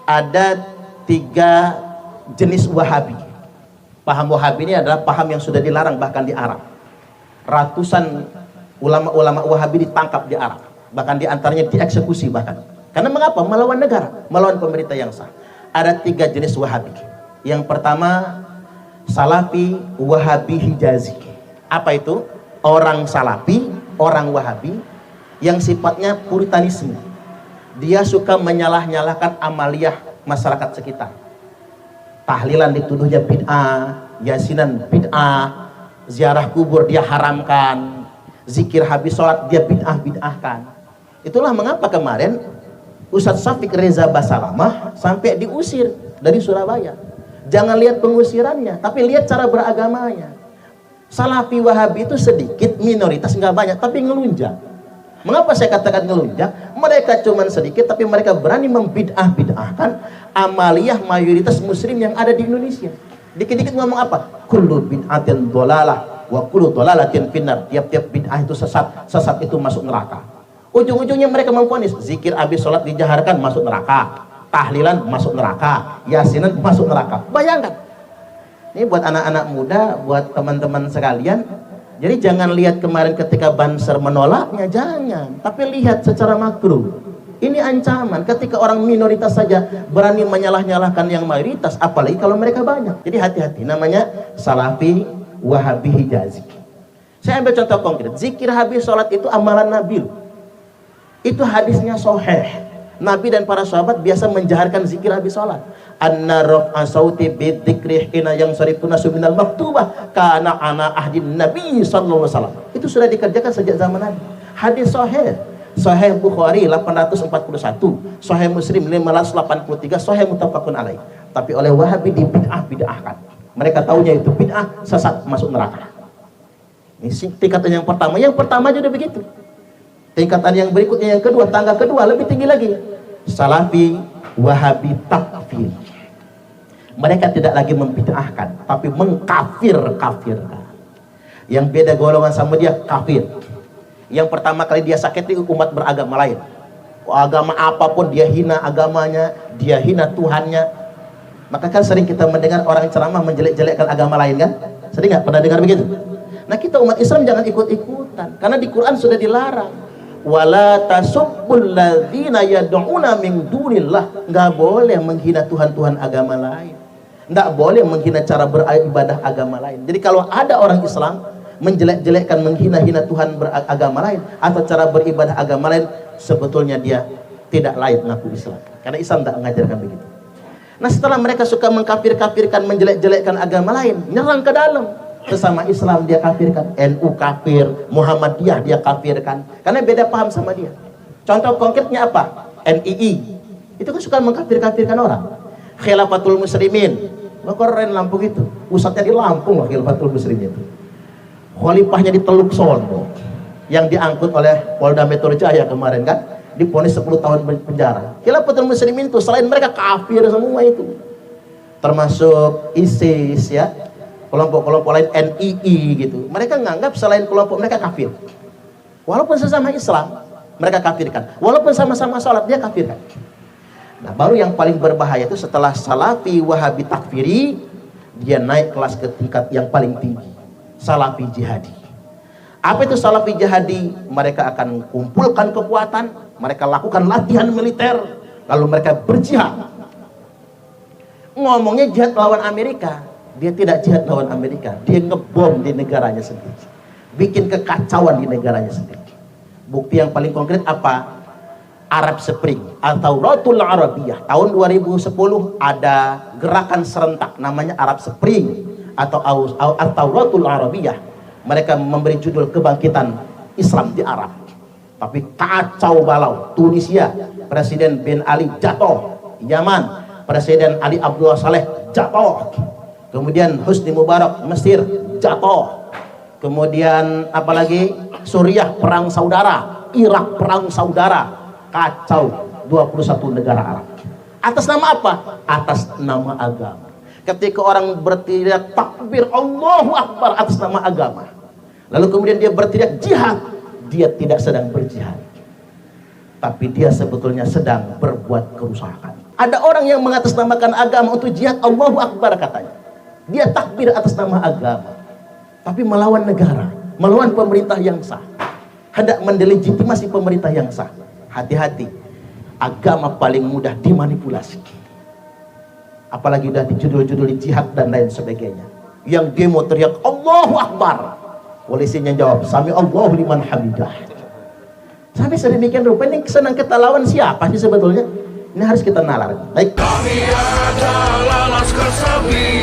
ada 3 jenis Wahabi. Paham Wahabi ini adalah paham yang sudah dilarang bahkan di Arab. Ratusan ulama-ulama Wahabi ditangkap di Arab, bahkan diantaranya dieksekusi bahkan. Karena mengapa? Melawan negara, melawan pemerintah yang sah. Ada 3 jenis Wahabi. Yang pertama, Salafi Wahabi Hijazi. Apa itu? Orang Salafi, orang Wahabi yang sifatnya puritanisme. Dia suka menyalah-nyalahkan amaliyah masyarakat sekitar. Tahlilan dituduhnya bid'ah, yasinan bid'ah, ziarah kubur dia haramkan, zikir habis sholat dia bid'ahkan. Itulah mengapa kemarin Ustadz Syafiq Reza Basalamah sampai diusir dari Surabaya. Jangan lihat pengusirannya, tapi lihat cara beragamanya. Salafi Wahabi itu sedikit, minoritas, nggak banyak, tapi ngelunjak. Mengapa saya katakan ngelunjak? Mereka cuma sedikit, tapi mereka berani membid'ahkan amaliyah mayoritas muslim yang ada di Indonesia. Dikit-dikit ngomong apa? Kullu bid'atin dholalah wa kullu dholalatin finnar. Tiap-tiap bid'ah itu sesat, sesat itu masuk neraka. Ujung-ujungnya mereka memvonis zikir habis sholat dijaharkan masuk neraka, tahlilan masuk neraka, yasinan masuk neraka. Bayangkan. Ini buat anak-anak muda, buat teman-teman sekalian. Jadi jangan lihat kemarin ketika Banser menolaknya, jangan. Tapi lihat secara makro. Ini ancaman ketika orang minoritas saja berani menyalah-nyalahkan yang mayoritas, apalagi kalau mereka banyak. Jadi hati-hati, namanya Salafi Wahabi Hijazi. Saya ambil contoh konkret. Zikir habis sholat itu amalan Nabi. Itu hadisnya sahih. Nabi dan para sahabat biasa menjaharkan zikir habis sholat. Anna raf'a sauti bidzikri hina yang sarifuna subinal maktubah kana ana ahdin Nabi sallallahu alaihi wasallam. Itu sudah dikerjakan sejak zaman Nabi. Hadis sahih. Sahih Bukhari 841, Sahih Muslim 583, Sahih muttafaqun alaih. Tapi oleh Wahabi dibid'ahkan. Mereka tahunya itu bid'ah, sesat, masuk neraka. Ini tingkatan yang pertama. Yang pertama juga begitu. Tingkatan yang berikutnya, yang kedua, tangga kedua lebih tinggi lagi. Salafi Wahabi takfir. Mereka tidak lagi membid'ahkan, tapi mengkafir-kafirkan. Yang beda golongan sama dia kafir. Yang pertama kali dia sakiti umat beragama lain. Agama apapun dia hina agamanya, dia hina Tuhannya. Maka kan sering kita mendengar orang ceramah menjelek-jelekkan agama lain kan? Sering nggak pernah dengar begitu? Nah kita umat Islam jangan ikut-ikutan, karena di Quran sudah dilarang. Wala tasubbul ladzina yad'una min dunillah. Nggak boleh menghina Tuhan-Tuhan agama lain. Nggak boleh menghina cara beribadah agama lain. Jadi kalau ada orang Islam menjelek-jelekkan, menghina-hina Tuhan beragama lain atau cara beribadah agama lain, sebetulnya dia tidak layak mengaku Islam, karena Islam tidak mengajarkan begitu. Nah setelah mereka suka mengkafir-kafirkan, menjelek-jelekkan agama lain, nyerang ke dalam, sesama Islam dia kafirkan, NU kafir, Muhammadiyah dia kafirkan, karena beda paham sama dia. Contoh konkretnya apa? NII itu kan suka mengkafir-kafirkan orang. Khilafatul Muslimin, keren Lampung itu, pusatnya di Lampung loh Khilafatul Muslimin itu. Khalifahnya di Teluk Sono yang diangkut oleh Polda Metro Jaya kemarin kan, divonis 10 tahun penjara. Khilafatul Muslimin itu selain mereka kafir semua itu, termasuk ISIS ya, kelompok-kelompok lain, NII gitu. Mereka menganggap selain kelompok mereka kafir, walaupun sesama Islam mereka kafirkan, walaupun sama-sama sholat dia kafirkan. Nah baru yang paling berbahaya itu setelah Salafi Wahabi takfiri, dia naik kelas ke tingkat yang paling tinggi, Salafi Jihadi. Apa itu Salafi Jihadi? Mereka akan kumpulkan kekuatan, mereka lakukan latihan militer, lalu mereka berjihad. Ngomongnya jihad lawan Amerika, dia tidak jihad lawan Amerika, dia ngebom di negaranya sendiri, bikin kekacauan di negaranya sendiri. Bukti yang paling konkret apa? Arab Spring atau Ratul Arabiyah tahun 2010 ada gerakan serentak namanya Arab Spring atau Ratul Arabiyah. Mereka memberi judul kebangkitan Islam di Arab, tapi kacau balau. Tunisia, Presiden Ben Ali jatuh. Yaman, Presiden Ali Abdullah Saleh jatuh. Kemudian Husni Mubarak Mesir jatuh. Kemudian apalagi Suriah perang saudara, Irak perang saudara, kacau. 21 negara Arab. Atas nama apa? Atas nama agama. Ketika orang berteriak takbir Allahu Akbar atas nama agama, lalu kemudian dia berteriak jihad, dia tidak sedang berjihad, tapi dia sebetulnya sedang berbuat kerusakan. Ada orang yang mengatasnamakan agama untuk jihad, Allahu Akbar katanya. Dia takbir atas nama agama, tapi melawan negara, melawan pemerintah yang sah, hendak mendelegitimasi pemerintah yang sah. Hati-hati, agama paling mudah dimanipulasi. Apalagi udah dijudul-judul jihad dan lain sebagainya. Yang demo teriak Allahu Akbar, polisinya jawab Sami Allahu liman hamidah. Sampai sedemikian rupa, ini senang kita lawan siapa sih sebetulnya? Ini harus kita nalar. Baik. Kami adalah Laskar Sabi.